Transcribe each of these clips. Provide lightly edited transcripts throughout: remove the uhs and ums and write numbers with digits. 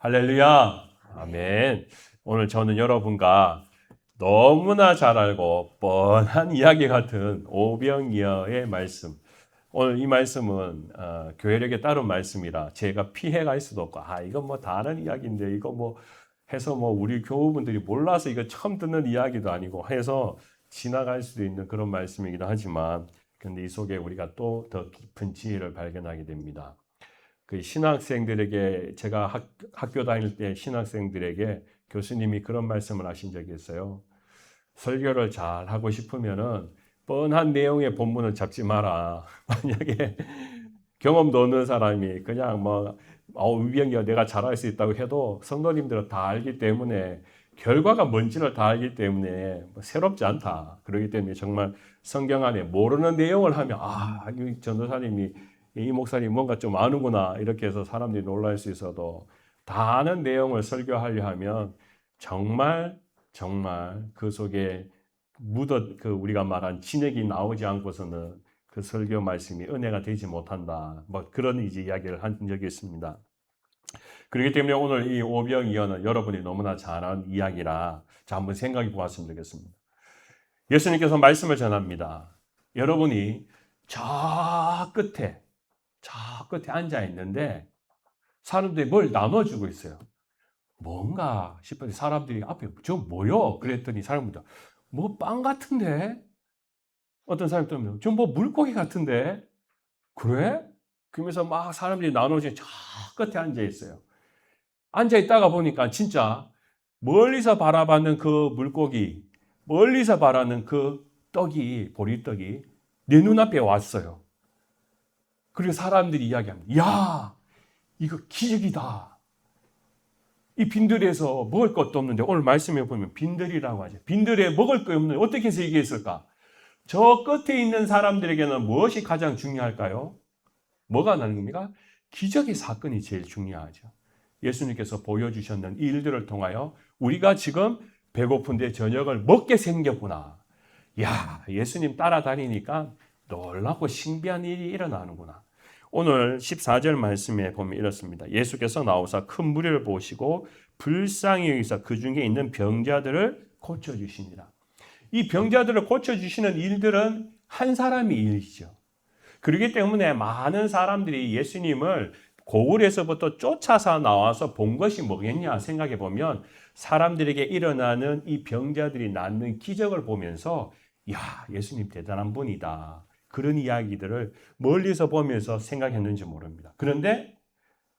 할렐루야. 아멘. 오늘 저는 여러분과 너무나 잘 알고 뻔한 이야기 같은 오병이어의 말씀. 오늘 이 말씀은 교회력에 따른 말씀이라 제가 피해갈 수도 없고 이건 뭐 다른 이야기인데 이거 뭐 해서 뭐 우리 교우분들이 몰라서 이거 처음 듣는 이야기도 아니고 해서 지나갈 수도 있는 그런 말씀이기도 하지만 근데 이 속에 우리가 또 더 깊은 지혜를 발견하게 됩니다. 그 신학생들에게 제가 학교 다닐 때 신학생들에게 교수님이 그런 말씀을 하신 적이 있어요. 설교를 잘 하고 싶으면은 뻔한 내용의 본문을 잡지 마라. 만약에 경험도 없는 사람이 그냥 뭐 위병이야 내가 잘할 수 있다고 해도 성도님들은 다 알기 때문에 결과가 뭔지를 다 알기 때문에 뭐 새롭지 않다. 그렇기 때문에 정말 성경 안에 모르는 내용을 하면 이 전도사님이 이 목사님 뭔가 좀 아는구나 이렇게 해서 사람들이 놀랄 수 있어도 다 아는 내용을 설교하려 하면 정말 그 속에 그 우리가 말한 진액이 나오지 않고서는 그 설교 말씀이 은혜가 되지 못한다. 뭐 그런 이제 이야기를 한 적이 있습니다. 그렇기 때문에 오늘 이 오병이어는 여러분이 너무나 잘 아는 이야기라 자 한번 생각해 보았으면 좋겠습니다. 예수님께서 말씀을 전합니다. 여러분이 저 끝에 앉아 있는데 사람들이 뭘 나눠주고 있어요. 뭔가 싶어서 사람들이 앞에 저 뭐요? 그랬더니 사람들 뭐 빵 같은데? 어떤 사람이 또 저 뭐 물고기 같은데? 그래? 그러면서 막 사람들이 나눠진 저 끝에 앉아 있어요. 앉아 있다가 보니까 진짜 멀리서 바라봤는 그 물고기, 멀리서 바라는 그 떡이, 보리떡이 내 눈앞에 왔어요. 그리고 사람들이 이야기합니다. 야, 이거 기적이다. 이 빈들에서 먹을 것도 없는데 오늘 말씀해 보면 빈들이라고 하죠. 빈들에 먹을 거 없는데 어떻게 해서 이게 있을까? 저 끝에 있는 사람들에게는 무엇이 가장 중요할까요? 뭐가 나는 겁니까? 기적의 사건이 제일 중요하죠. 예수님께서 보여주셨는 이 일들을 통하여 우리가 지금 배고픈데 저녁을 먹게 생겼구나. 야, 예수님 따라다니니까 놀랍고 신비한 일이 일어나는구나. 오늘 14절 말씀에 보면 이렇습니다. 예수께서 나오사 큰 무리를 보시고 불쌍히 여기사 그 중에 있는 병자들을 고쳐주시니라. 이 병자들을 고쳐주시는 일들은 한 사람의 일이죠. 그렇기 때문에 많은 사람들이 예수님을 고을에서부터 쫓아서 나와서 본 것이 뭐겠냐 생각해 보면 사람들에게 일어나는 이 병자들이 낳는 기적을 보면서 야, 예수님 대단한 분이다. 그런 이야기들을 멀리서 보면서 생각했는지 모릅니다. 그런데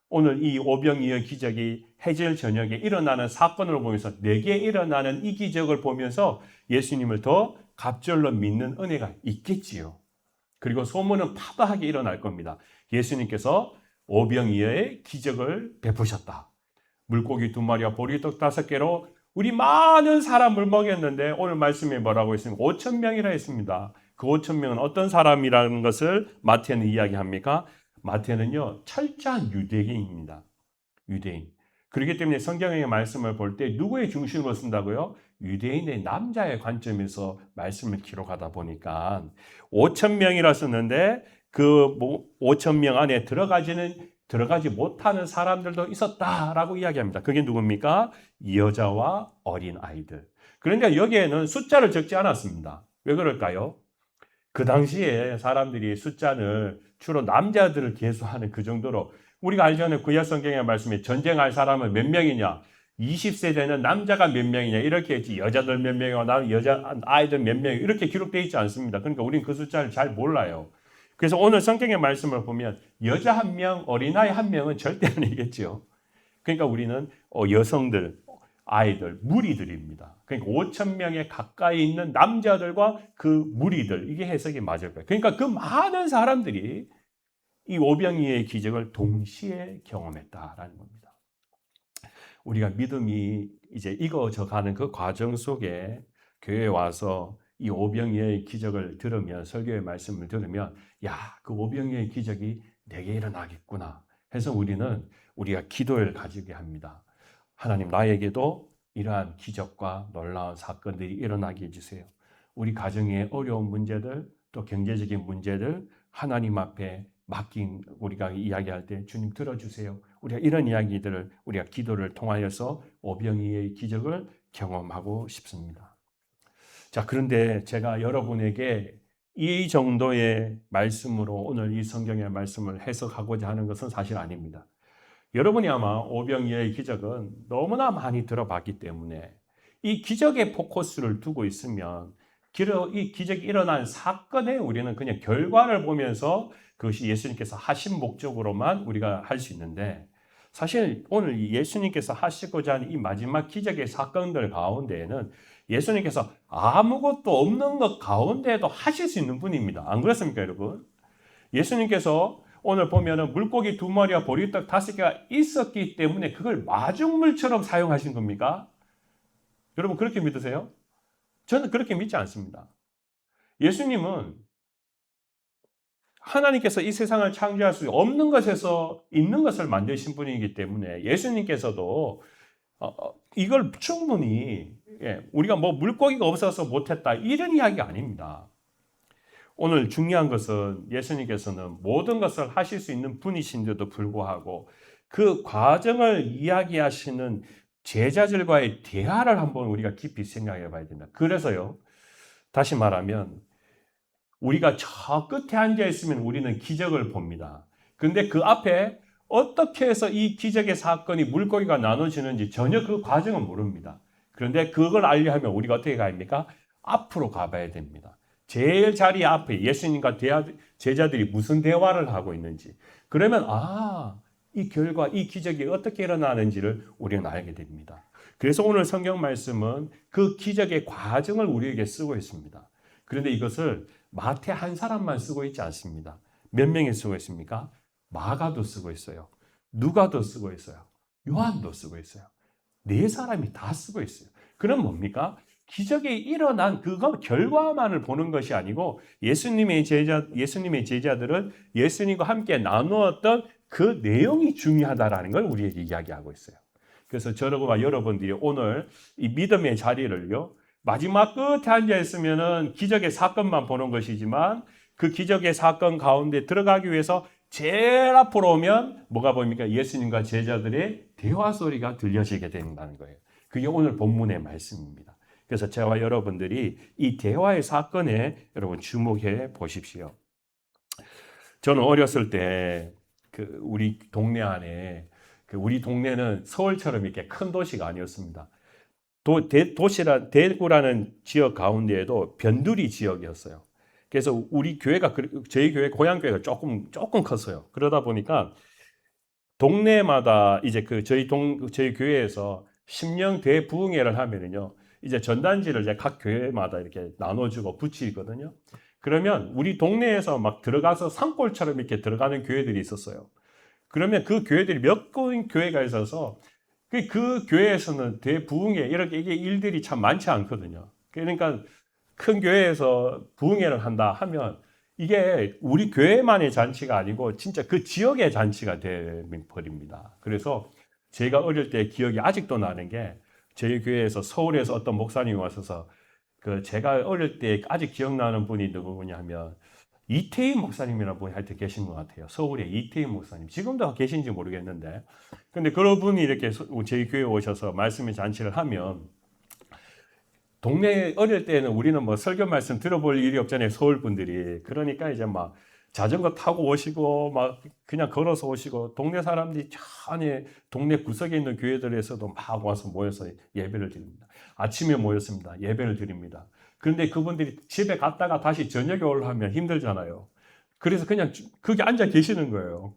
오늘 이 오병이어 기적이 해질 저녁에 일어나는 사건을 보면서 내게 일어나는 이 기적을 보면서 예수님을 더 갑절로 믿는 은혜가 있겠지요. 그리고 소문은 파다하게 일어날 겁니다. 예수님께서 오병이어의 기적을 베푸셨다. 물고기 2마리와 보리떡 5개로 우리 많은 사람을 먹였는데 오늘 말씀에 뭐라고 했습니까? 5,000명이라 했습니다. 그 5,000명은 어떤 사람이라는 것을 마태는 이야기합니까? 마태는요, 철저한 유대인입니다. 유대인. 그렇기 때문에 성경의 말씀을 볼 때 누구의 중심으로 쓴다고요? 유대인의 남자의 관점에서 말씀을 기록하다 보니까 5,000명이라 썼는데 그 5,000명 안에 들어가지 못하는 사람들도 있었다라고 이야기합니다. 그게 누굽니까? 여자와 어린 아이들. 그런데 여기에는 숫자를 적지 않았습니다. 왜 그럴까요? 그 당시에 사람들이 숫자를 주로 남자들을 계수하는 그 정도로 우리가 알잖아요. 구약 성경의 말씀에 전쟁할 사람은 몇 명이냐? 20세대는 남자가 몇 명이냐? 이렇게 했지. 여자들 몇 명이고 여자 아이들 몇 명 이렇게 기록되어 있지 않습니다. 그러니까 우리는 그 숫자를 잘 몰라요. 그래서 오늘 성경의 말씀을 보면 여자 1명, 어린아이 1명은 절대 아니겠죠. 그러니까 우리는 여성들, 아이들, 무리들입니다. 그러니까 5,000명에 가까이 있는 남자들과 그 무리들, 이게 해석이 맞을 거예요. 그러니까 그 많은 사람들이 이 오병이어의 기적을 동시에 경험했다라는 겁니다. 우리가 믿음이 이제 익어져 가는 그 과정 속에 교회에 와서 이 오병이어의 기적을 들으면 설교의 말씀을 들으면 야, 그 오병이어의 기적이 내게 일어나겠구나 해서 우리가 기도를 가지게 합니다. 하나님 나에게도 이러한 기적과 놀라운 사건들이 일어나게 해주세요. 우리 가정의 어려운 문제들 또 경제적인 문제들 하나님 앞에 맡긴 우리가 이야기할 때 주님 들어주세요. 우리가 이런 이야기들을 우리가 기도를 통하여서 오병이의 기적을 경험하고 싶습니다. 자, 그런데 제가 여러분에게 이 정도의 말씀으로 오늘 이 성경의 말씀을 해석하고자 하는 것은 사실 아닙니다. 여러분이 아마 오병이어의 기적은 너무나 많이 들어봤기 때문에 이 기적의 포커스를 두고 있으면 이 기적이 일어난 사건에 우리는 그냥 결과를 보면서 그것이 예수님께서 하신 목적으로만 우리가 할 수 있는데, 사실 오늘 예수님께서 하시고자 하는 이 마지막 기적의 사건들 가운데에는 예수님께서 아무것도 없는 것 가운데에도 하실 수 있는 분입니다. 안 그렇습니까, 여러분? 예수님께서 오늘 보면은 물고기 2마리와 보리떡 5개가 있었기 때문에 그걸 마중물처럼 사용하신 겁니까? 여러분 그렇게 믿으세요? 저는 그렇게 믿지 않습니다. 예수님은 하나님께서 이 세상을 창조할 수 없는 것에서 있는 것을 만드신 분이기 때문에 예수님께서도 이걸 충분히 우리가 뭐 물고기가 없어서 못했다 이런 이야기 아닙니다. 오늘 중요한 것은 예수님께서는 모든 것을 하실 수 있는 분이신데도 불구하고 그 과정을 이야기하시는 제자들과의 대화를 한번 우리가 깊이 생각해 봐야 된다. 그래서요, 다시 말하면 우리가 저 끝에 앉아 있으면 우리는 기적을 봅니다. 근데 그 앞에 어떻게 해서 이 기적의 사건이 물고기가 나눠지는지 전혀 그 과정은 모릅니다. 그런데 그걸 알려 하면 우리가 어떻게 가야 앞으로 가봐야 됩니다. 제일 자리 앞에 예수님과 제자들이 무슨 대화를 하고 있는지. 그러면 이 결과, 이 기적이 어떻게 일어나는지를 우리는 알게 됩니다. 그래서 오늘 성경 말씀은 그 기적의 과정을 우리에게 쓰고 있습니다. 그런데 이것을 마태 한 사람만 쓰고 있지 않습니다. 몇 명이 쓰고 있습니까? 마가도 쓰고 있어요. 누가도 쓰고 있어요. 요한도 쓰고 있어요. 4사람이 다 쓰고 있어요. 그럼 뭡니까? 기적이 일어난 그거 결과만을 보는 것이 아니고 예수님의 제자들은 예수님과 함께 나누었던 그 내용이 중요하다라는 걸 우리에게 이야기하고 있어요. 그래서 저와 여러분들이 오늘 이 믿음의 자리를요, 마지막 끝에 앉아 있으면은 기적의 사건만 보는 것이지만 그 기적의 사건 가운데 들어가기 위해서 제일 앞으로 오면 뭐가 보입니까? 예수님과 제자들의 대화 소리가 들려지게 된다는 거예요. 그게 오늘 본문의 말씀입니다. 그래서 저와 여러분들이 이 대화의 사건에 여러분 주목해 보십시오. 저는 어렸을 때 우리 동네 안에 우리 동네는 서울처럼 이렇게 큰 도시가 아니었습니다. 대구라는 지역 가운데에도 변두리 지역이었어요. 그래서 우리 교회가 저희 교회 고향 교회가 조금 컸어요. 그러다 보니까 동네마다 이제 저희 교회에서 심령 대부흥회를 하면은요, 이제 전단지를 이제 각 교회마다 이렇게 나눠주고 붙이거든요. 그러면 우리 동네에서 막 들어가서 산골처럼 이렇게 들어가는 교회들이 있었어요. 그러면 그 교회들이 몇 교회가 있어서 그 교회에서는 대부흥회 이렇게 이게 일들이 참 많지 않거든요. 그러니까 큰 교회에서 부흥회를 한다 하면 이게 우리 교회만의 잔치가 아니고 진짜 그 지역의 잔치가 되버립니다. 그래서 제가 어릴 때 기억이 아직도 나는 게 저희 교회에서 서울에서 어떤 목사님이 와서 제가 어릴 때 아직 기억나는 분이 누구냐 하면 이태희 목사님이라는 분이 하여튼 계신 것 같아요. 서울에 이태희 목사님. 지금도 계신지 모르겠는데. 근데 그런 분이 이렇게 저희 교회에 오셔서 말씀의 잔치를 하면 동네 어릴 때는 우리는 뭐 설교 말씀 들어볼 일이 없잖아요. 서울 분들이. 그러니까 이제 막 자전거 타고 오시고 막 그냥 걸어서 오시고 동네 사람들이 전에 동네 구석에 있는 교회들에서도 막 와서 모여서 예배를 드립니다. 아침에 모였습니다. 예배를 드립니다. 그런데 그분들이 집에 갔다가 다시 저녁에 올라오면 힘들잖아요. 그래서 그냥 거기 앉아 계시는 거예요.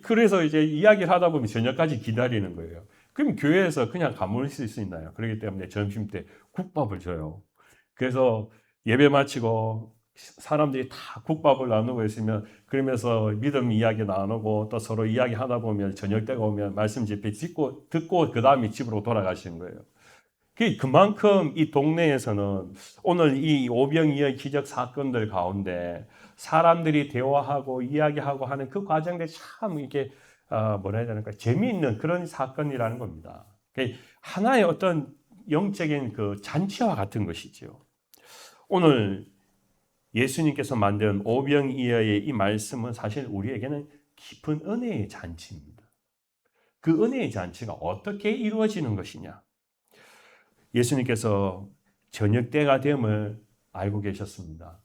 그래서 이제 이야기를 하다 보면 저녁까지 기다리는 거예요. 그럼 교회에서 그냥 가물실 수 있나요? 그렇기 때문에 점심 때 국밥을 줘요. 그래서 예배 마치고 사람들이 다 국밥을 나누고 있으면 그러면서 믿음 이야기 나누고 또 서로 이야기 하다 보면 저녁 때가 오면 말씀 집회 듣고 그 다음에 집으로 돌아가시는 거예요. 그만큼 이 동네에서는 오늘 이 오병이어 기적 사건들 가운데 사람들이 대화하고 이야기하고 하는 그 과정들이 참 이게 뭐라 해야 되는가 재미있는 그런 사건이라는 겁니다. 하나의 어떤 영적인 그 잔치와 같은 것이죠. 오늘 예수님께서 만든 오병이어의 이 말씀은 사실 우리에게는 깊은 은혜의 잔치입니다. 그 은혜의 잔치가 어떻게 이루어지는 것이냐? 예수님께서 저녁 때가 됨을 알고 계셨습니다.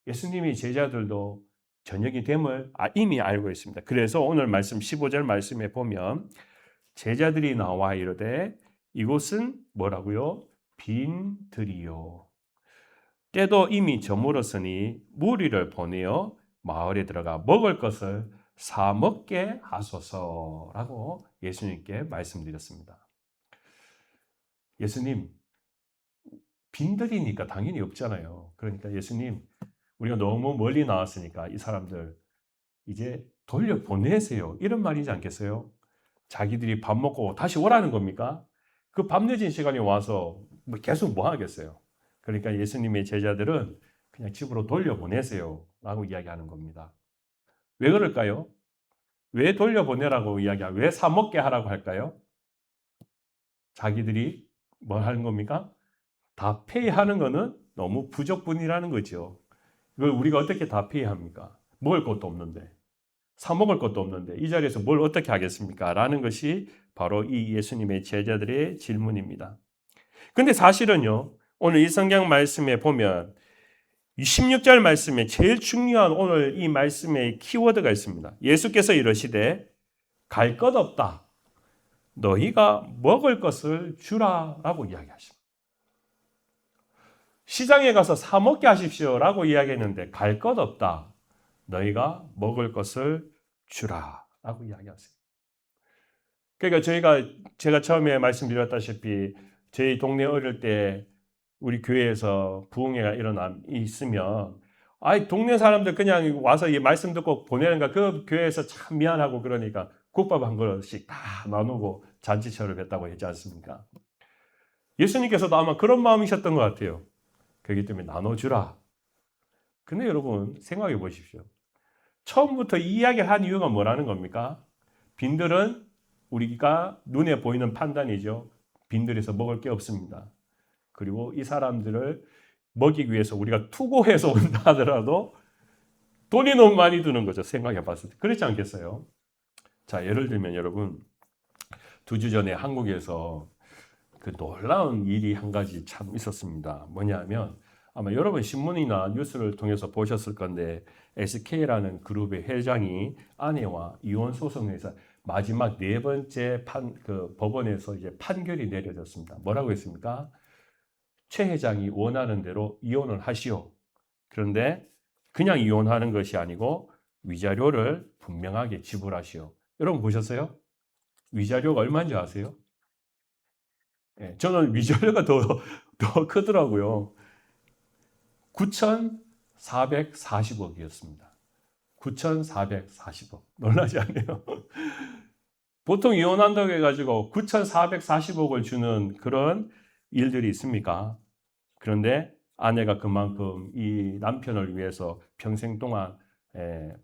예수님이 제자들도 저녁이 됨을 이미 알고 있습니다. 그래서 오늘 말씀 15절 말씀에 보면 제자들이 나와 이르되 이곳은 뭐라고요? 빈들이요. 때도 이미 저물었으니 무리를 보내어 마을에 들어가 먹을 것을 사 먹게 하소서라고 예수님께 말씀드렸습니다. 예수님, 빈들이니까 당연히 없잖아요. 그러니까 예수님, 우리가 너무 멀리 나왔으니까 이 사람들 이제 돌려보내세요. 이런 말이지 않겠어요? 자기들이 밥 먹고 다시 오라는 겁니까? 그 밤늦은 시간에 와서 계속 뭐 하겠어요? 그러니까 예수님의 제자들은 그냥 집으로 돌려보내세요. 라고 이야기하는 겁니다. 왜 그럴까요? 왜 돌려보내라고 이야기하고 왜 사먹게 하라고 할까요? 자기들이 뭘 하는 겁니까? 다 페이하는 거는 너무 부족분이라는 거죠. 이걸 우리가 어떻게 다 페이합니까? 먹을 것도 없는데. 사 먹을 것도 없는데 이 자리에서 뭘 어떻게 하겠습니까? 라는 것이 바로 이 예수님의 제자들의 질문입니다. 근데 사실은요, 오늘 이 성경 말씀에 보면 16절 말씀에 제일 중요한 오늘 이 말씀의 키워드가 있습니다. 예수께서 이러시되 갈 것 없다. 너희가 먹을 것을 주라 라고 이야기하십니다. 시장에 가서 사 먹게 하십시오 라고 이야기했는데 갈 것 없다. 너희가 먹을 것을 주라 라고 이야기하세요. 그러니까 제가 처음에 말씀드렸다시피 저희 동네 어릴 때 우리 교회에서 부흥회가 있으면 동네 사람들 그냥 와서 이 말씀 듣고 보내는가 그 교회에서 참 미안하고 그러니까 국밥 한 그릇씩 다 나누고 잔치처럼 했다고 했지 않습니까? 예수님께서도 아마 그런 마음이셨던 것 같아요. 그렇기 때문에 나눠주라. 근데 여러분 생각해 보십시오. 처음부터 이 이야기를 한 이유가 뭐라는 겁니까? 빈들은 우리가 눈에 보이는 판단이죠. 빈들에서 먹을 게 없습니다. 그리고 이 사람들을 먹이기 위해서 우리가 투고해서 온다 하더라도 돈이 너무 많이 드는 거죠. 생각해 봤을 때. 그렇지 않겠어요? 자, 예를 들면 여러분 2주 전에 한국에서 그 놀라운 일이 한 가지 참 있었습니다. 뭐냐면 아마 여러분 신문이나 뉴스를 통해서 보셨을 건데 SK라는 그룹의 회장이 아내와 이혼 소송에서 마지막 4번째 법원에서 이제 판결이 내려졌습니다. 뭐라고 했습니까? 최 회장이 원하는 대로 이혼을 하시오. 그런데 그냥 이혼하는 것이 아니고 위자료를 분명하게 지불하시오. 여러분 보셨어요? 위자료가 얼마인지 아세요? 네, 저는 위자료가 더 크더라고요. 9,440억이었습니다. 9,440억. 놀라지 않아요? 보통 이혼한다고 해가지고 9,440억을 주는 그런 일들이 있습니까? 그런데 아내가 그만큼 이 남편을 위해서 평생 동안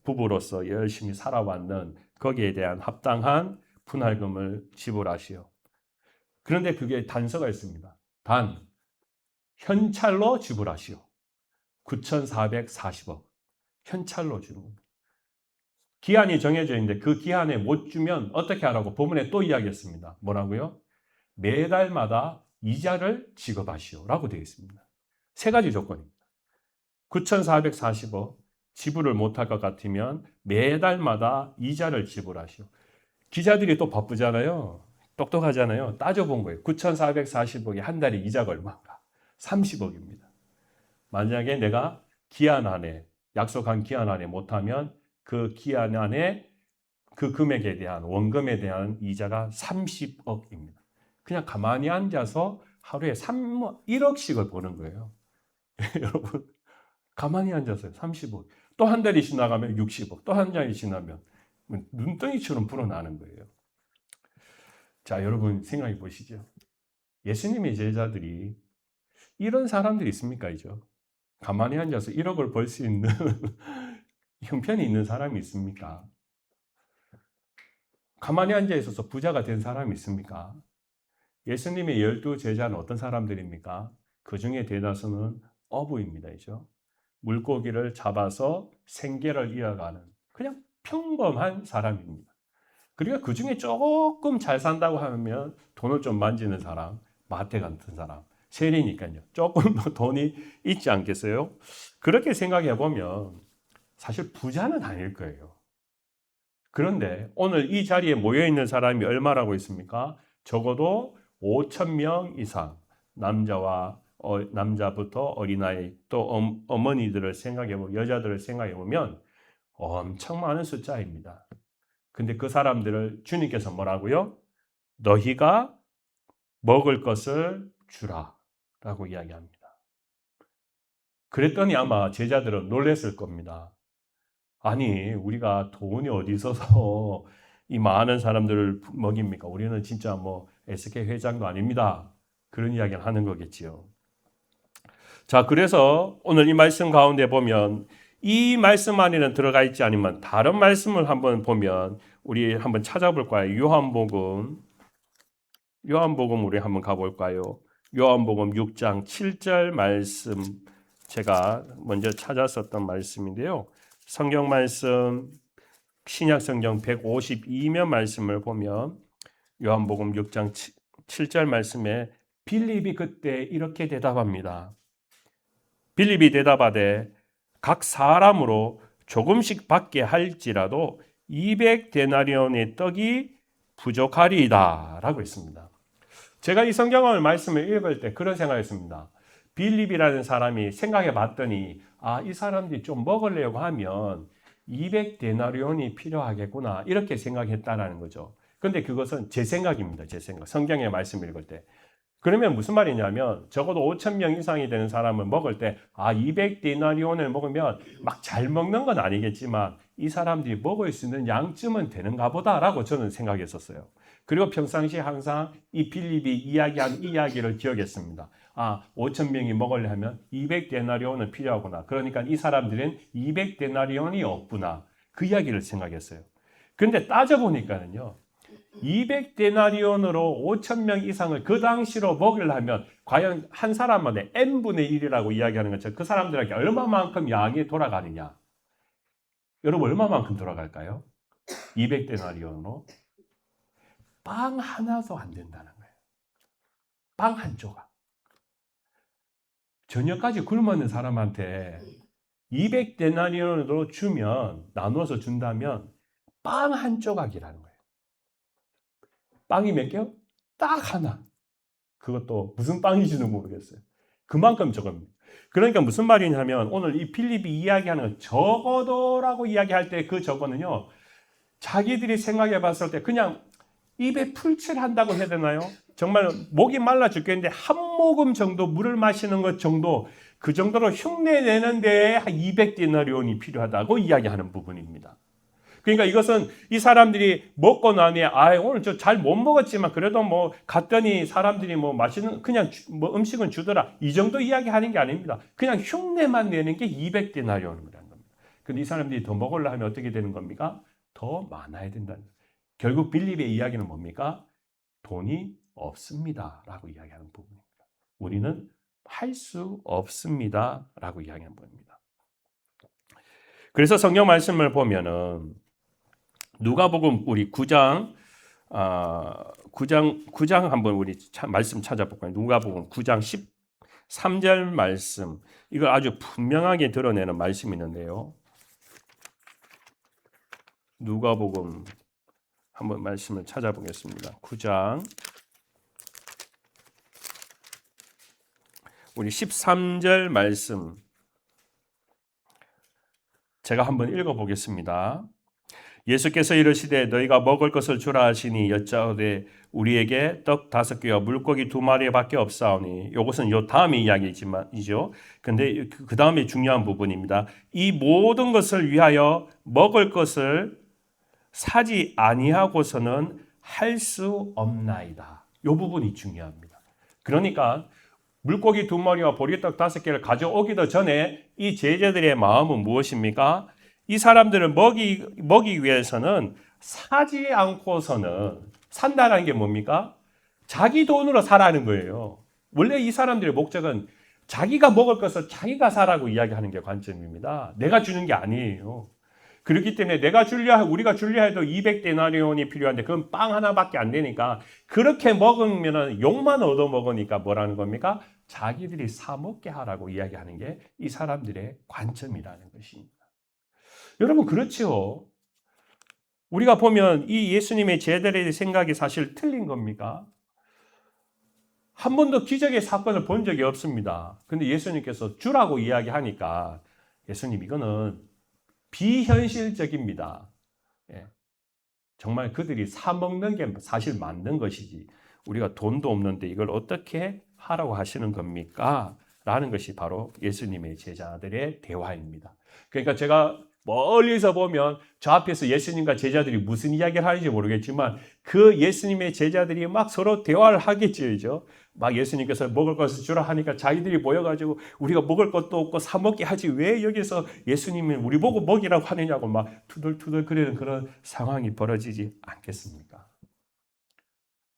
부부로서 열심히 살아왔는 거기에 대한 합당한 분할금을 지불하시오. 그런데 그게 단서가 있습니다. 단, 현찰로 지불하시오. 9,440억. 현찰로 주는 겁니다. 기한이 정해져 있는데 그 기한에 못 주면 어떻게 하라고 법원에 또 이야기했습니다. 뭐라고요? 매달마다 이자를 지급하시오라고 되어 있습니다. 3가지 조건입니다. 9,440억 지불을 못할 것 같으면 매달마다 이자를 지불하시오. 기자들이 또 바쁘잖아요. 똑똑하잖아요. 따져본 거예요. 9,440억이 한 달에 이자가 얼마인가? 30억입니다. 만약에 내가 기한 안에 약속한 기한 안에 못하면 그 기한 안에 그 금액에 대한 원금에 대한 이자가 30억입니다. 그냥 가만히 앉아서 하루에 1억씩을 버는 거예요. 여러분 가만히 앉아서요. 30억. 또 한 달이 지나가면 60억. 또 한 달이 지나면 눈덩이처럼 불어나는 거예요. 자, 여러분 생각해 보시죠. 예수님의 제자들이 이런 사람들이 있습니까? 이죠. 가만히 앉아서 1억을 벌 수 있는 형편이 있는 사람이 있습니까? 가만히 앉아 있어서 부자가 된 사람이 있습니까? 예수님의 12 제자는 어떤 사람들입니까? 그 중에 대다수는 어부입니다. 이죠. 물고기를 잡아서 생계를 이어가는 그냥 평범한 사람입니다. 그러니까 그 중에 조금 잘 산다고 하면 돈을 좀 만지는 사람, 마태 같은 사람, 세리니까요. 조금 더 돈이 있지 않겠어요? 그렇게 생각해 보면 사실 부자는 아닐 거예요. 그런데 오늘 이 자리에 모여 있는 사람이 얼마라고 있습니까? 적어도 5천 명 이상, 남자부터 어린아이 또 어머니들을 생각해 보면, 여자들을 생각해 보면 엄청 많은 숫자입니다. 근데 그 사람들을 주님께서 뭐라고요? 너희가 먹을 것을 주라 라고 이야기합니다. 그랬더니 아마 제자들은 놀랐을 겁니다. 아니, 우리가 돈이 어디 있어서 이 많은 사람들을 먹입니까? 우리는 진짜 뭐 SK 회장도 아닙니다. 그런 이야기를 하는 거겠지요. 자, 그래서 오늘 이 말씀 가운데 보면 이 말씀 안에는 들어가 있지 않으면 다른 말씀을 한번 보면 우리 한번 찾아볼까요? 요한복음 우리 한번 가볼까요? 요한복음 6장 7절 말씀 제가 먼저 찾았었던 말씀인데요. 성경 말씀 신약 성경 152면 말씀을 보면 요한복음 6장 7절 말씀에 빌립이 그때 이렇게 대답합니다. 빌립이 대답하되 각 사람으로 조금씩 받게 할지라도 200데나리온의 떡이 부족하리이다 라고 했습니다. 제가 이 성경을 말씀을 읽을 때 그런 생각했습니다. 빌립이라는 사람이 생각해 봤더니 이 사람들이 좀 먹으려고 하면 200데나리온이 필요하겠구나 이렇게 생각했다라는 거죠. 그런데 그것은 제 생각입니다. 제 생각. 성경의 말씀 읽을 때. 그러면 무슨 말이냐면 적어도 5천 명 이상이 되는 사람을 먹을 때 200데나리온을 먹으면 막 잘 먹는 건 아니겠지만 이 사람들이 먹을 수 있는 양쯤은 되는가 보다라고 저는 생각했었어요. 그리고 평상시에 항상 이 빌립이 이야기한 이야기를 기억했습니다. 5천 명이 먹으려면 200데나리온은 필요하구나. 그러니까 이 사람들은 200데나리온이 없구나. 그 이야기를 생각했어요. 그런데 따져보니까는요. 200데나리온으로 5천 명 이상을 그 당시로 먹으려면 과연 한 사람만에 n분의 1이라고 이야기하는 것처럼 그 사람들에게 얼마만큼 양이 돌아가느냐. 여러분 얼마만큼 돌아갈까요? 200데나리온으로 빵 하나도 안 된다는 거예요. 빵 한 조각. 저녁까지 굶었는 사람한테 200데나리온으로 주면 나누어서 준다면 빵 한 조각이라는 거예요. 빵이 몇 개요? 딱 하나. 그것도 무슨 빵인지는 모르겠어요. 그만큼 적습니다. 그러니까 무슨 말이냐면 오늘 이 빌립이 이야기하는 건 적어도라고 이야기할 때 그 적어는요. 자기들이 생각해 봤을 때 그냥 입에 풀칠한다고 해야 되나요? 정말 목이 말라 죽겠는데 한 모금 정도 물을 마시는 것 정도 그 정도로 흉내내는데 200데나리온이 필요하다고 이야기하는 부분입니다. 그러니까 이것은 이 사람들이 먹고 나니 오늘 저 잘 못 먹었지만 그래도 뭐 갔더니 사람들이 뭐 맛있는 그냥 뭐 음식은 주더라 이 정도 이야기하는 게 아닙니다. 그냥 흉내만 내는 게 200데나리온이라는 겁니다. 근데 이 사람들이 더 먹으려 하면 어떻게 되는 겁니까? 더 많아야 된다는 거예요. 결국 빌립의 이야기는 뭡니까? 돈이 없습니다 라고 이야기하는 부분입니다. 우리는 할 수 없습니다 라고 이야기하는 부분입니다. 그래서 성경 말씀을 보면은 누가복음 우리 9장 한번 우리 말씀 찾아볼까요? 누가복음 9장 13절 말씀. 이거 아주 분명하게 드러내는 말씀이 있는데요. 누가복음 한번 말씀을 찾아보겠습니다. 9장 우리 13절 말씀 제가 한번 읽어보겠습니다. 예수께서 이르시되 너희가 먹을 것을 주라 하시니 여짜오되 우리에게 떡 5개와 물고기 2마리밖에 없사오니 이것은 요 다음의 이야기이죠. 근데 그 다음에 중요한 부분입니다. 이 모든 것을 위하여 먹을 것을 사지 아니하고서는 할 수 없나이다. 이 부분이 중요합니다. 그러니까 물고기 2마리와 보리떡 5개를 가져오기도 전에 이 제자들의 마음은 무엇입니까? 이 사람들을 먹이기 위해서는 사지 않고서는 산다는 게 뭡니까? 자기 돈으로 사라는 거예요. 원래 이 사람들의 목적은 자기가 먹을 것을 자기가 사라고 이야기하는 게 관점입니다. 내가 주는 게 아니에요. 그렇기 때문에 우리가 줄려 해도 200데나리온이 필요한데 그건 빵 하나밖에 안 되니까 그렇게 먹으면 욕만 얻어 먹으니까 뭐라는 겁니까? 자기들이 사 먹게 하라고 이야기하는 게 이 사람들의 관점이라는 것입니다. 여러분 그렇죠. 우리가 보면 이 예수님의 제자들의 생각이 사실 틀린 겁니까? 한 번도 기적의 사건을 본 적이 없습니다. 근데 예수님께서 주라고 이야기하니까 예수님 이거는 비현실적입니다. 예. 정말 그들이 사 먹는 게 사실 맞는 것이지 우리가 돈도 없는데 이걸 어떻게 하라고 하시는 겁니까? 라는 것이 바로 예수님의 제자들의 대화입니다. 그러니까 제가 멀리서 보면 저 앞에서 예수님과 제자들이 무슨 이야기를 하는지 모르겠지만 그 예수님의 제자들이 막 서로 대화를 하겠죠. 막 예수님께서 먹을 것을 주라 하니까 자기들이 모여가지고 우리가 먹을 것도 없고 사 먹게 하지 왜 여기서 예수님이 우리 보고 먹이라고 하느냐고 막 투덜투덜 거리는 그런 상황이 벌어지지 않겠습니까?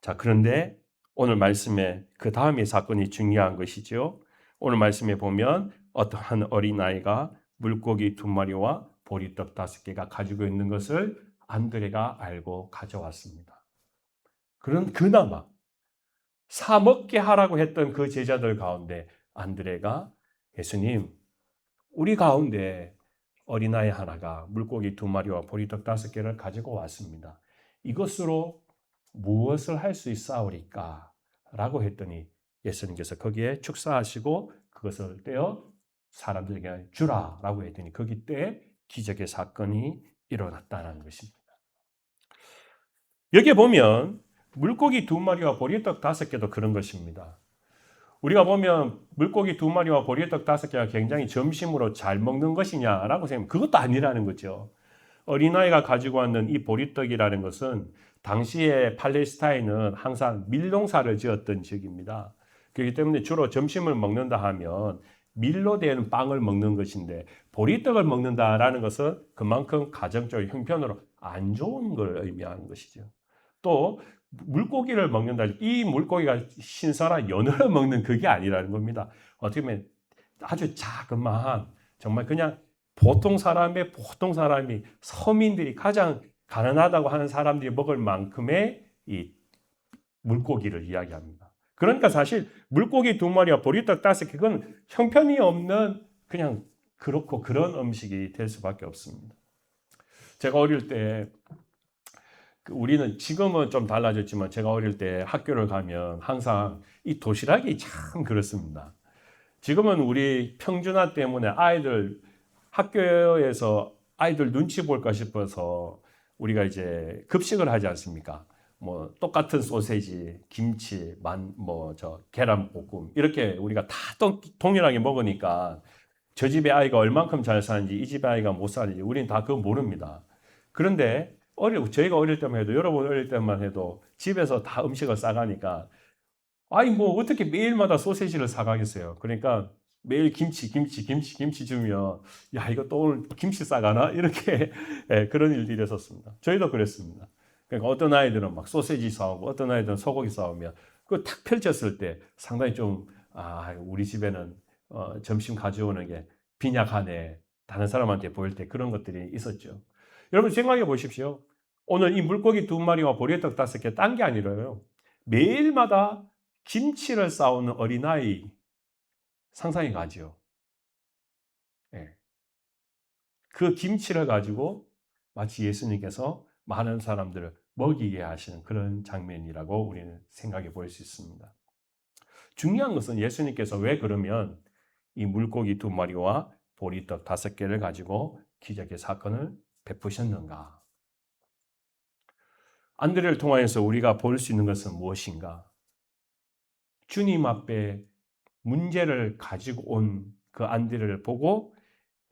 자, 그런데 오늘 말씀에 그 다음의 사건이 중요한 것이죠. 오늘 말씀에 보면 어떠한 어린아이가 물고기 2마리와 보리떡 5개가 가지고 있는 것을 안드레가 알고 가져왔습니다. 그나마 사 먹게 하라고 했던 그 제자들 가운데 안드레가 예수님, 우리 가운데 어린아이 하나가 물고기 2마리와 보리떡 5개를 가지고 왔습니다. 이것으로 무엇을 할 수 있사오리까? 라고 했더니 예수님께서 거기에 축사하시고 그것을 떼어 사람들에게 주라라고 했더니 거기 때 기적의 사건이 일어났다는 것입니다. 여기에 보면 물고기 2마리와 보리떡 5개도 그런 것입니다. 우리가 보면 물고기 2마리와 보리떡 5개가 굉장히 점심으로 잘 먹는 것이냐라고 생각하면 그것도 아니라는 거죠. 어린아이가 가지고 왔는 이 보리떡이라는 것은 당시에 팔레스타인은 항상 밀농사를 지었던 지역입니다. 그렇기 때문에 주로 점심을 먹는다 하면 밀로 된 빵을 먹는 것인데 보리떡을 먹는다라는 것은 그만큼 가정적 형편으로 안 좋은 걸 의미하는 것이죠. 또 물고기를 먹는다. 이 물고기가 신선한 연어를 먹는 그게 아니라는 겁니다. 어떻게 보면 아주 자그마한 정말 그냥 보통 사람이 서민들이 가장 가난하다고 하는 사람들이 먹을 만큼의 이 물고기를 이야기합니다. 그러니까 사실 물고기 2마리와 보리떡 5개 그건 형편이 없는 그냥 그렇고 그런 음식이 될 수밖에 없습니다. 제가 어릴 때 우리는 지금은 좀 달라졌지만 제가 어릴 때 학교를 가면 항상 이 도시락이 참 그렇습니다. 지금은 우리 평준화 때문에 아이들 학교에서 아이들 눈치 볼까 싶어서 우리가 이제 급식을 하지 않습니까? 뭐 똑같은 소세지, 김치, 계란볶음 이렇게 우리가 다 동일하게 먹으니까 저 집의 아이가 얼만큼 잘 사는지 이 집의 아이가 못 사는지 우리는 다 그거 모릅니다. 그런데 저희가 어릴 때만 해도 여러분 어릴 때만 해도 집에서 다 음식을 싸가니까 아니 뭐 어떻게 매일마다 소세지를 사가겠어요. 그러니까 매일 김치 주면 야 이거 또 오늘 김치 싸가나 이렇게 그런 일들이 있었습니다. 저희도 그랬습니다. 그러니까 어떤 아이들은 막 소세지 사오고 어떤 아이들은 소고기 사오면 그거 탁 펼쳤을 때 상당히 좀 우리 집에는 점심 가져오는 게 빈약하네. 다른 사람한테 보일 때 그런 것들이 있었죠. 여러분 생각해 보십시오. 오늘 이 물고기 2마리와 보리떡 5개 딴 게 아니라요. 매일마다 김치를 싸우는 어린아이 상상이 가죠. 네. 그 김치를 가지고 마치 예수님께서 많은 사람들을 먹이게 하시는 그런 장면이라고 우리는 생각해 볼 수 있습니다. 중요한 것은 예수님께서 왜 그러면 이 물고기 2마리와 보리떡 5개를 가지고 기적의 사건을 베푸셨는가? 안드레를 통하여서 우리가 볼 수 있는 것은 무엇인가? 주님 앞에 문제를 가지고 온 그 안드레를 보고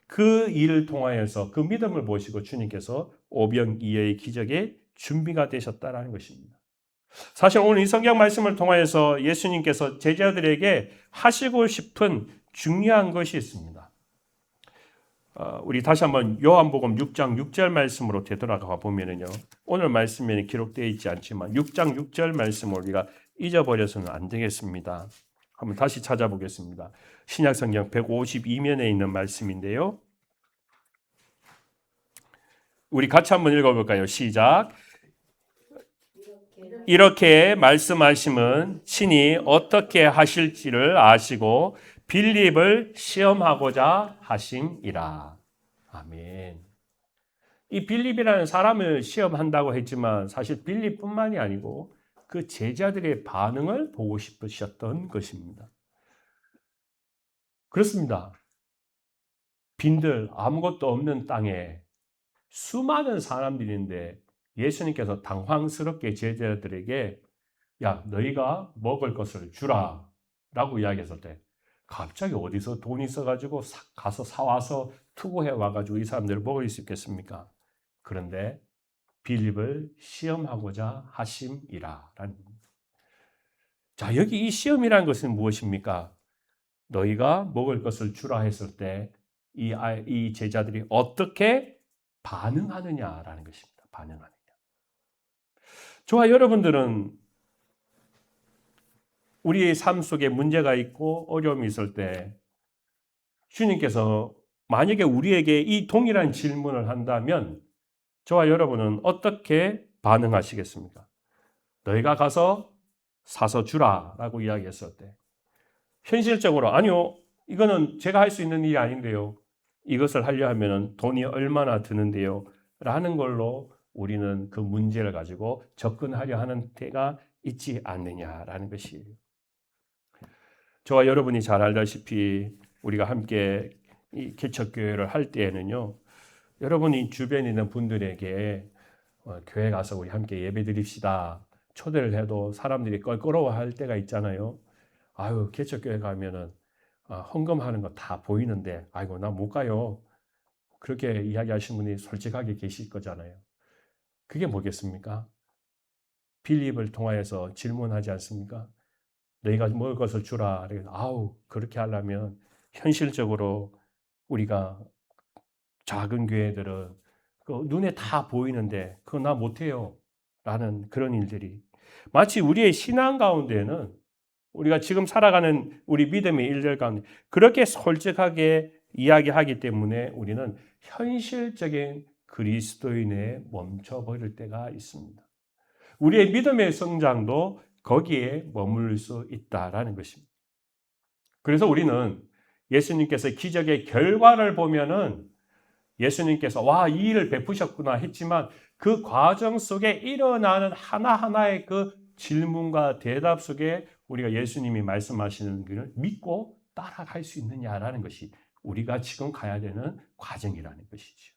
그 일을 통하여서 그 믿음을 보시고 주님께서 오병이어의 기적의 준비가 되셨다라는 것입니다. 사실 오늘 이 성경 말씀을 통하여서 예수님께서 제자들에게 하시고 싶은 중요한 것이 있습니다. 우리 다시 한번 요한복음 6장 6절 말씀으로 되돌아가 보면요. 오늘 말씀에는 기록되어 있지 않지만 6장 6절 말씀을 우리가 잊어버려서는 안 되겠습니다. 한번 다시 찾아보겠습니다. 신약성경 152면에 있는 말씀인데요. 우리 같이 한번 읽어볼까요? 시작. 이렇게 말씀하심은 친히 어떻게 하실지를 아시고 빌립을 시험하고자 하심이라. 아멘. 이 빌립이라는 사람을 시험한다고 했지만 사실 빌립뿐만이 아니고 그 제자들의 반응을 보고 싶으셨던 것입니다. 그렇습니다. 빈들 아무것도 없는 땅에 수많은 사람들인데 예수님께서 당황스럽게 제자들에게 야, 너희가 먹을 것을 주라 라고 이야기했을 때 갑자기 어디서 돈이 있어가지고 가서 사와서 투고해 와가지고 이 사람들을 먹을 수 있겠습니까? 그런데 빌립을 시험하고자 하심이라. 자, 여기 이 시험이라는 것은 무엇입니까? 너희가 먹을 것을 주라 했을 때 이 제자들이 어떻게 반응하느냐라는 것입니다. 반응하느냐. 저와 여러분들은 우리의 삶 속에 문제가 있고 어려움이 있을 때 주님께서 만약에 우리에게 이 동일한 질문을 한다면 저와 여러분은 어떻게 반응하시겠습니까? 너희가 가서 사서 주라라고 이야기했을 때 현실적으로 아니요, 이거는 제가 할 수 있는 일이 아닌데요. 이것을 하려 하면 돈이 얼마나 드는데요. 라는 걸로 우리는 그 문제를 가지고 접근하려 하는 때가 있지 않느냐라는 것이에요. 저와 여러분이 잘 알다시피 우리가 함께 이 개척교회를 할 때에는요. 여러분이 주변에 있는 분들에게 교회 가서 우리 함께 예배 드립시다. 초대를 해도 사람들이 껄끄러워할 때가 있잖아요. 아유, 개척교회 가면은 헌금하는 거 다 보이는데 아이고 나 못 가요. 그렇게 이야기하시는 분이 솔직하게 계실 거잖아요. 그게 뭐겠습니까? 빌립을 통하여서 질문하지 않습니까? 너희가 먹을 것을 주라. 아우, 그렇게 하려면 현실적으로 우리가 작은 교회들은 그 눈에 다 보이는데 그거 나 못해요. 라는 그런 일들이 마치 우리의 신앙 가운데는 우리가 지금 살아가는 우리 믿음의 일들 가운데 그렇게 솔직하게 이야기하기 때문에 우리는 현실적인 그리스도인에 멈춰버릴 때가 있습니다. 우리의 믿음의 성장도 거기에 머물 수 있다라는 것입니다. 그래서 우리는 예수님께서 기적의 결과를 보면은 예수님께서 와, 이 일을 베푸셨구나 했지만 그 과정 속에 일어나는 하나하나의 그 질문과 대답 속에 우리가 예수님이 말씀하시는 것을 믿고 따라갈 수 있느냐라는 것이 우리가 지금 가야 되는 과정이라는 것이죠.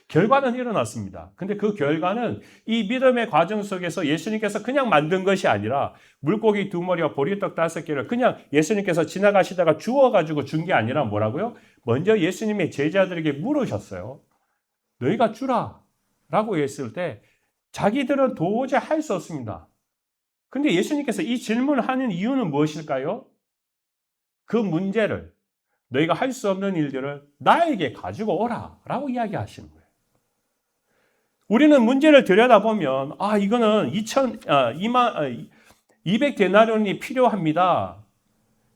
결과는 일어났습니다. 근데 그 결과는 이 믿음의 과정 속에서 예수님께서 그냥 만든 것이 아니라 물고기 2마리와 보리떡 5개를 그냥 예수님께서 지나가시다가 주워가지고 준 게 아니라 뭐라고요? 먼저 예수님의 제자들에게 물으셨어요. 너희가 주라 라고 했을 때 자기들은 도저히 할 수 없습니다. 근데 예수님께서 이 질문을 하는 이유는 무엇일까요? 그 문제를 너희가 할 수 없는 일들을 나에게 가지고 오라 라고 이야기하시는 거예요. 우리는 문제를 들여다보면 이거는 200데나리온이 필요합니다.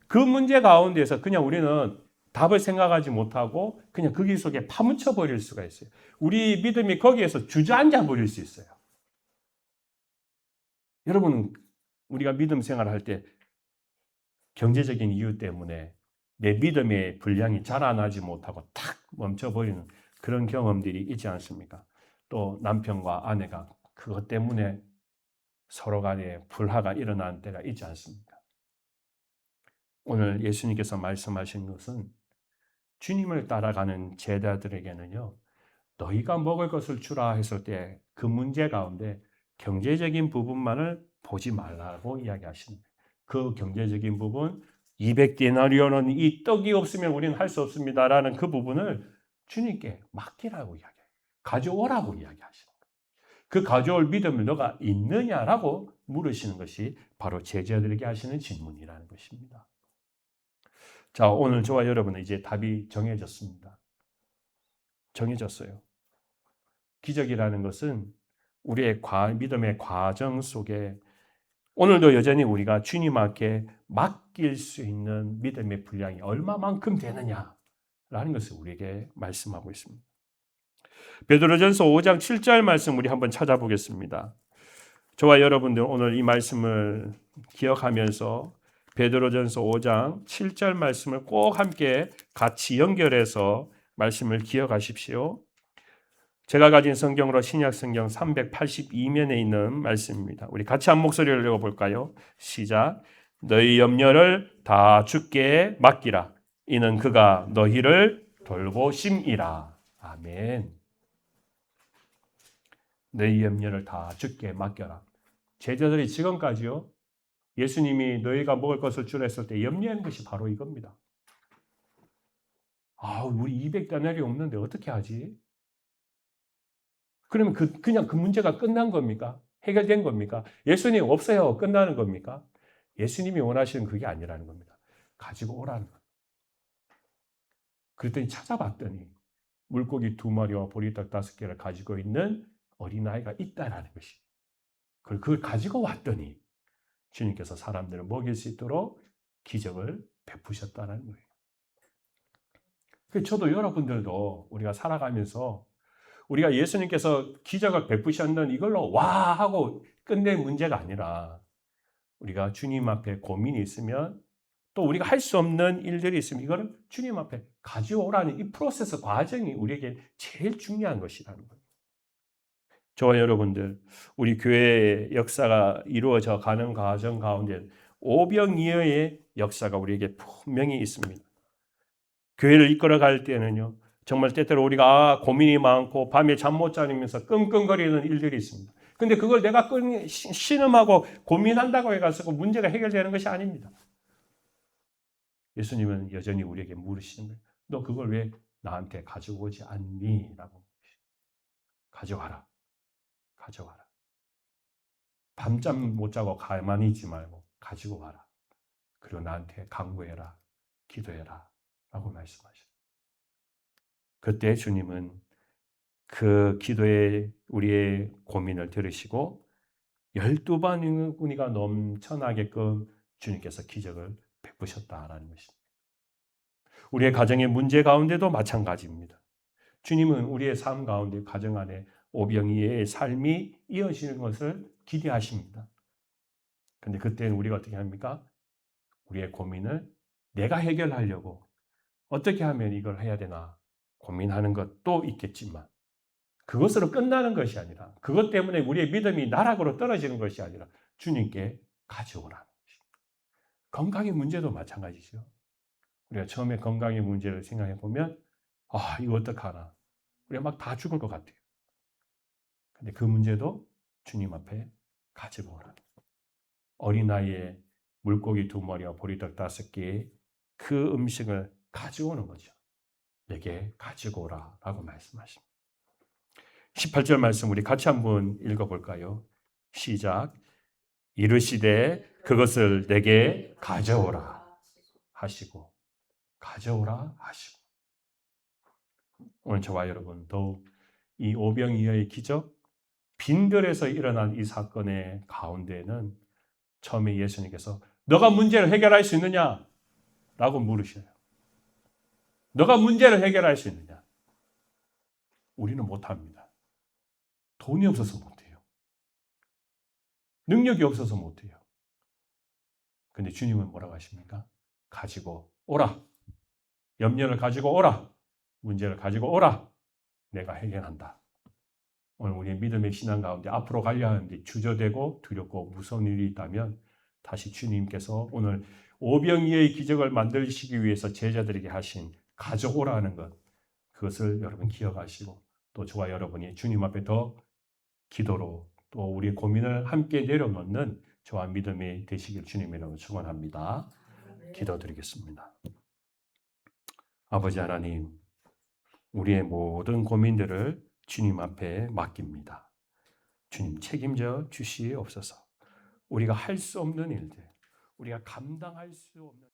그 문제 가운데서 그냥 우리는 답을 생각하지 못하고 그냥 거기 속에 파묻혀 버릴 수가 있어요. 우리 믿음이 거기에서 주저앉아 버릴 수 있어요. 여러분, 우리가 믿음 생활을 할 때 경제적인 이유 때문에 내 믿음의 분량이 자라나지 못하고 탁 멈춰버리는 그런 경험들이 있지 않습니까? 또 남편과 아내가 그것 때문에 서로 간에 불화가 일어나는 때가 있지 않습니까? 오늘 예수님께서 말씀하신 것은 주님을 따라가는 제자들에게는요, 너희가 먹을 것을 주라 했을 때 그 문제 가운데 경제적인 부분만을 보지 말라고 이야기하시는 거예요. 그 경제적인 부분, 200데나리온은 이 떡이 없으면 우리는 할 수 없습니다라는 그 부분을 주님께 맡기라고 이야기해요. 가져오라고 이야기하시는 거예요. 그 가져올 믿음을 너가 있느냐라고 물으시는 것이 바로 제자들에게 하시는 질문이라는 것입니다. 자, 오늘 저와 여러분은 이제 답이 정해졌습니다. 정해졌어요. 기적이라는 것은 우리의 믿음의 과정 속에 오늘도 여전히 우리가 주님 앞에 맡길 수 있는 믿음의 분량이 얼마만큼 되느냐라는 것을 우리에게 말씀하고 있습니다. 베드로전서 5장 7절 말씀 우리 한번 찾아보겠습니다. 저와 여러분들 오늘 이 말씀을 기억하면서 베드로전서 5장 7절 말씀을 꼭 함께 같이 연결해서 말씀을 기억하십시오. 제가 가진 성경으로 신약 성경 382면에 있는 말씀입니다. 우리 같이 한 목소리를 읽어볼까요? 시작. 너희 염려를 다 주께 맡기라. 이는 그가 너희를 돌보심이라. 아멘. 너희 염려를 다 주께 맡겨라. 제자들이 지금까지요, 예수님이 너희가 먹을 것을 주라 했을 때 염려하는 것이 바로 이겁니다. 우리 200데나리 없는데 어떻게 하지? 그러면 그냥 그 문제가 끝난 겁니까? 해결된 겁니까? 예수님 없어요. 끝나는 겁니까? 예수님이 원하시는 그게 아니라는 겁니다. 가지고 오라는 겁니다. 그랬더니 찾아봤더니 물고기 2마리와 보리떡 5개를 가지고 있는 어린아이가 있다라는 것이. 그걸 가지고 왔더니 주님께서 사람들을 먹일 수 있도록 기적을 베푸셨다는 거예요. 저도 여러분들도 우리가 살아가면서 우리가 예수님께서 기적을 베푸셨는 이걸로 와 하고 끝낼 문제가 아니라 우리가 주님 앞에 고민이 있으면 또 우리가 할 수 없는 일들이 있으면 이거는 주님 앞에 가져오라는 이 프로세스 과정이 우리에게 제일 중요한 것이라는 거예요. 저와 여러분들 우리 교회의 역사가 이루어져 가는 과정 가운데 오병이어의 역사가 우리에게 분명히 있습니다. 교회를 이끌어갈 때는요. 정말 때때로 우리가 고민이 많고 밤에 잠 못 자면서 끙끙거리는 일들이 있습니다. 근데 그걸 내가 신음하고 고민한다고 해가지고 문제가 해결되는 것이 아닙니다. 예수님은 여전히 우리에게 물으시는 거예요. 너 그걸 왜 나한테 가지고 오지 않니? 라고. 가져와라. 가져와라. 밤잠 못 자고 가만히 있지 말고 가지고 와라. 그리고 나한테 간구해라. 기도해라. 라고 말씀하셨어요. 그때 주님은 그 기도에 우리의 고민을 들으시고 12바구니가 넘쳐나게끔 주님께서 기적을 베푸셨다라는 것입니다. 우리의 가정의 문제 가운데도 마찬가지입니다. 주님은 우리의 삶 가운데 가정 안에 오병이의 삶이 이어지는 것을 기대하십니다. 그런데 그때는 우리가 어떻게 합니까? 우리의 고민을 내가 해결하려고 어떻게 하면 이걸 해야 되나 고민하는 것도 있겠지만 그것으로 끝나는 것이 아니라 그것 때문에 우리의 믿음이 나락으로 떨어지는 것이 아니라 주님께 가져오라는 것입니다. 건강의 문제도 마찬가지죠. 우리가 처음에 건강의 문제를 생각해 보면 이거 어떡하나 우리가 막 다 죽을 것 같아요. 근데 그 문제도 주님 앞에 가지고 오라. 어린아이의 물고기 2마리와 보리떡 5개의 그 음식을 가져오는 거죠. 내게 가지고 오라 라고 말씀하십니다. 18절 말씀 우리 같이 한번 읽어볼까요? 시작. 이르시되 그것을 내게 가져오라 하시고 가져오라 하시고. 오늘 저와 여러분 더욱 이 오병이어의 기적, 빈들에서 일어난 이 사건의 가운데는 처음에 예수님께서 너가 문제를 해결할 수 있느냐? 라고 물으셔요. 너가 문제를 해결할 수 있느냐? 우리는 못합니다. 돈이 없어서 못해요. 능력이 없어서 못해요. 근데 주님은 뭐라고 하십니까? 가지고 오라. 염려를 가지고 오라. 문제를 가지고 오라. 내가 해결한다. 오늘 우리의 믿음의 신앙 가운데 앞으로 가려 하는데 주저되고 두렵고 무서운 일이 있다면 다시 주님께서 오늘 오병이어의 기적을 만들시기 위해서 제자들에게 하신 가져오라는 것, 그것을 여러분 기억하시고 또 저와 여러분이 주님 앞에 더 기도로 또 우리의 고민을 함께 내려놓는 저와 믿음이 되시길 주님이라고 축원합니다. 기도드리겠습니다. 아버지 하나님, 우리의 모든 고민들을 주님 앞에 맡깁니다. 주님 책임져 주시옵소서. 우리가 할 수 없는 일들, 우리가 감당할 수 없는